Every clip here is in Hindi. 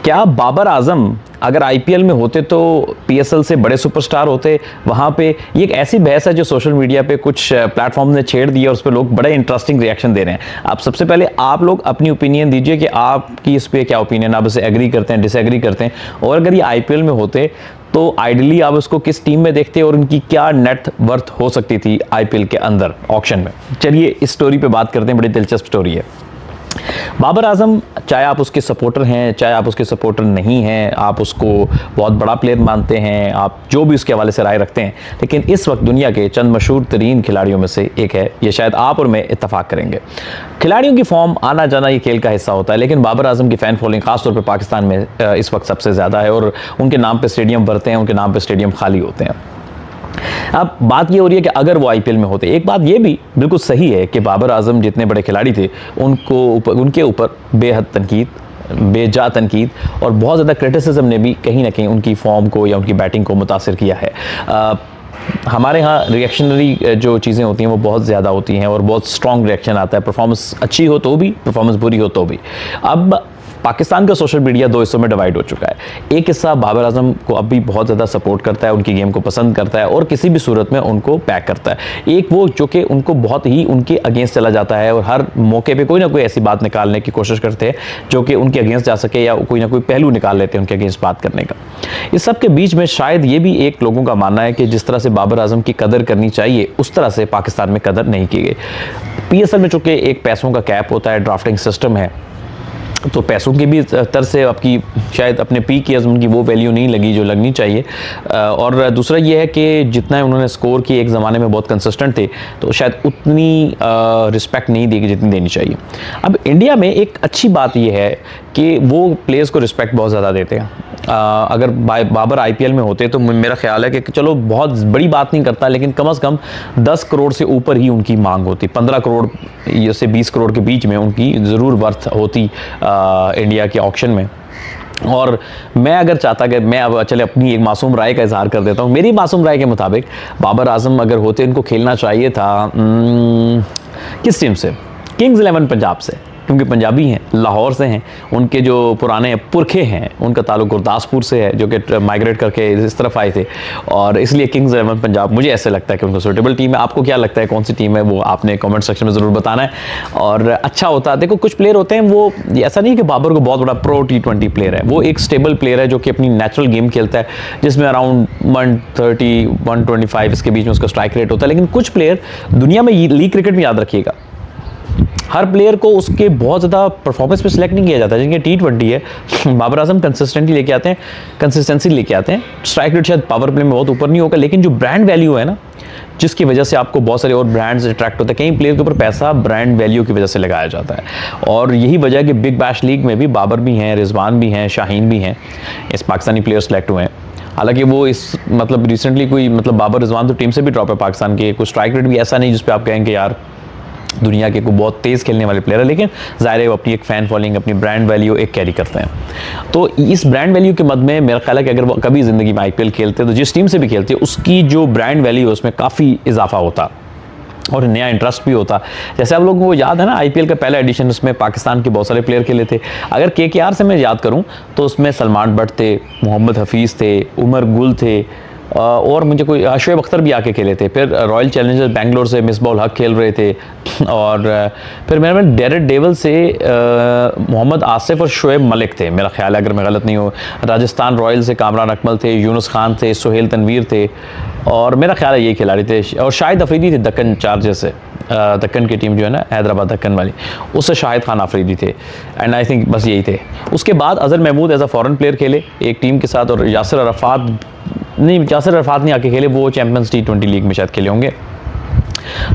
क्या बाबर आजम अगर आईपीएल में होते तो पीएसएल से बड़े सुपरस्टार होते? वहाँ पे ये एक ऐसी बहस है जो सोशल मीडिया पे कुछ प्लेटफॉर्म ने छेड़ दी और उस पर लोग बड़े इंटरेस्टिंग रिएक्शन दे रहे हैं। आप सबसे पहले आप लोग अपनी ओपिनियन दीजिए कि आपकी इस पर क्या ओपिनियन, आप इसे एग्री करते हैं, डिसएग्री करते हैं, और अगर ये आईपीएल में होते तो आइडियली आप उसको किस टीम में देखते और उनकी क्या नेट वर्थ हो सकती थी आईपीएल के अंदर ऑक्शन में। चलिए इस स्टोरी पे बात करते हैं, बड़ी दिलचस्प स्टोरी है। बाबर आजम, चाहे आप उसके सपोर्टर हैं चाहे आप उसके सपोर्टर नहीं हैं, आप उसको बहुत बड़ा प्लेयर मानते हैं, आप जो भी उसके हवाले से राय रखते हैं, लेकिन इस वक्त दुनिया के चंद मशहूर तरीन खिलाड़ियों में से एक है। ये शायद आप और मैं इत्तफाक करेंगे। खिलाड़ियों की फॉर्म आना जाना ये खेल का हिस्सा होता है, लेकिन बाबर आजम की फ़ैन फॉलोइंग खासतौर पर पाकिस्तान में इस वक्त सबसे ज़्यादा है और उनके नाम पर स्टेडियम भरते हैं, उनके नाम पर स्टेडियम खाली होते हैं। अब बात ये हो रही है कि अगर वो आईपीएल में होते, एक बात ये भी बिल्कुल सही है कि बाबर आजम जितने बड़े खिलाड़ी थे उनके ऊपर बेहद तनकीद, बेजा तनकीद और बहुत ज़्यादा क्रिटिसिज्म ने भी कहीं ना कहीं उनकी फॉर्म को या उनकी बैटिंग को मुतासिर किया है। हमारे यहाँ रिएक्शनरी जो चीज़ें होती हैं वो बहुत ज़्यादा होती हैं और बहुत स्ट्रॉन्ग रिएक्शन आता है, परफॉर्मेंस अच्छी हो तो भी, परफॉर्मेंस बुरी हो तो भी। अब पाकिस्तान का सोशल मीडिया दो हिस्सों में डिवाइड हो चुका है। एक हिस्सा बाबर आजम को अब भी बहुत ज़्यादा सपोर्ट करता है, उनकी गेम को पसंद करता है और किसी भी सूरत में उनको पैक करता है। एक वो जो कि उनको बहुत ही उनके अगेंस्ट चला जाता है और हर मौके पे कोई ना कोई ऐसी बात निकालने की कोशिश करते हैं जो कि उनके अगेंस्ट जा सके या कोई ना कोई पहलू निकाल लेते हैं उनके अगेंस्ट बात करने का। इस सब के बीच में शायद ये भी एक लोगों का मानना है कि जिस तरह से बाबर आजम की कदर करनी चाहिए उस तरह से पाकिस्तान में कदर नहीं की गई। पीएसएल में चूँकि एक पैसों का कैप होता है, ड्राफ्टिंग सिस्टम है, तो पैसों की भी तरफ से आपकी शायद अपने पीक ईयर्स में उनकी वो वैल्यू नहीं लगी जो लगनी चाहिए। और दूसरा ये है कि जितना उन्होंने स्कोर की, एक ज़माने में बहुत कंसिस्टेंट थे, तो शायद उतनी रिस्पेक्ट नहीं दी जितनी देनी चाहिए। अब इंडिया में एक अच्छी बात ये है कि वो प्लेयर्स को रिस्पेक्ट बहुत ज़्यादा देते हैं। अगर बाबर आईपीएल में होते तो मेरा ख्याल है कि चलो बहुत बड़ी बात नहीं करता, लेकिन कम से कम 10 करोड़ से ऊपर ही उनकी मांग होती, 15 करोड़ से 20 करोड़ के बीच में उनकी ज़रूर वर्थ होती इंडिया के ऑक्शन में। और मैं अगर चाहता कि मैं अब चले अपनी एक मासूम राय का इजहार कर देता हूँ, मेरी मासूम राय के मुताबिक बाबर आजम अगर होते, इनको खेलना चाहिए था किस टीम से? किंग्स 11 पंजाब से, क्योंकि पंजाबी हैं, लाहौर से हैं, उनके जो पुराने पुरखे हैं उनका ताल्लुक गुरदासपुर से है, जो कि माइग्रेट करके इस तरफ आए थे, और इसलिए किंग्स 11 पंजाब मुझे ऐसे लगता है कि उनको सूटेबल टीम है। आपको क्या लगता है कौन सी टीम है? वो आपने कमेंट सेक्शन में ज़रूर बताना है। और अच्छा होता, देखो कुछ प्लेयर होते हैं वो ऐसा नहीं कि बाबर को बहुत बड़ा प्रो T20 प्लेयर है, वो एक स्टेबल प्लेयर है जो कि अपनी नेचुरल गेम खेलता है जिसमें अराउंड 130 125 इसके बीच में उसका स्ट्राइक रेट होता है। लेकिन कुछ प्लेयर दुनिया में लीग क्रिकेट में, याद रखिएगा, हर प्लेयर को उसके बहुत ज़्यादा परफॉर्मेंस पे सिलेक्ट नहीं किया जाता। जिनके T20 है, बाबर आजम कंसिस्टेंटली लेके आते हैं, कंसिस्टेंसी लेके आते हैं। स्ट्राइक रेट शायद पावर प्ले में बहुत ऊपर नहीं होगा, लेकिन जो ब्रांड वैल्यू है ना, जिसकी वजह से आपको बहुत सारे और ब्रांड्स अट्रैक्ट होते हैं, कई प्लेयर के ऊपर पैसा ब्रांड वैल्यू की वजह से लगाया जाता है। और यही वजह है कि बिग बैश लीग में भी बाबर भी हैं, रिजवान भी हैं, शाहीन भी हैं, इस पाकिस्तानी प्लेयर सेलेक्ट हुए हैं। हालांकि वो इस मतलब रिसेंटली कोई मतलब बाबर रिजवान तो टीम से भी ड्रॉप है पाकिस्तान के, कोई स्ट्राइक रेट भी ऐसा नहीं जिस पर आप कहेंगे यार दुनिया के को बहुत तेज़ खेलने वाले प्लेयर है, लेकिन ज़ाहिर है वो अपनी एक फ़ैन फॉलोइंग, अपनी ब्रांड वैल्यू एक कैरी करते हैं। तो इस ब्रांड वैल्यू के मद में मेरा ख्याल है कि अगर वो कभी ज़िंदगी में आईपीएल खेलते तो जिस टीम से भी खेलते उसकी जो ब्रांड वैल्यू है उसमें काफ़ी इजाफा होता और नया इंटरेस्ट भी होता। जैसे आप लोगों को याद है ना, आईपीएल का पहला एडिशन, उसमें पाकिस्तान के बहुत सारे प्लेयर खेले थे। अगर केकेआर से मैं याद करूं तो उसमें सलमान बट थे, मोहम्मद हफीज़ थे, उमर गुल थे, और मुझे कोई शोएब अख्तर भी आके खेले थे। फिर रॉयल चैलेंजर्स बेंगलोर से मिसबाउल हक खेल रहे थे, और फिर मेरे में डेरेड डेवल से मोहम्मद आसिफ और शोएब मलिक थे मेरा ख्याल है, अगर मैं गलत नहीं हूँ। राजस्थान रॉयल से कामरान अकमल थे, यूनुस खान थे, सुहेल तनवीर थे, और मेरा ख्याल है ये खिलाड़ी थे। और शाहिद अफरीदी थे दक्कन चार्जर्स से, दक्कन की टीम जो है ना, हैदराबाद दक्कन वाली, उससे शाहिद खान अफरीदी थे, एंड आई थिंक बस यही थे। उसके बाद Azhar Mahmood as a foreign player खेले एक टीम के साथ, और यासिर अरफात नहीं आके खेले, वो चैंपियंस T20 लीग में शायद खेले होंगे।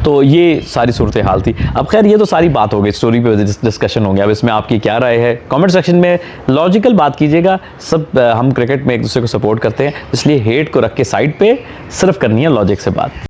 तो ये सारी सूरत हाल थी। अब खैर ये तो सारी बात हो गई, स्टोरी पे डिस्कशन हो गया। अब इसमें आपकी क्या राय है? कमेंट सेक्शन में लॉजिकल बात कीजिएगा। सब हम क्रिकेट में एक दूसरे को सपोर्ट करते हैं, इसलिए हेट को रख के साइड पे सिर्फ करनी है लॉजिक से बात।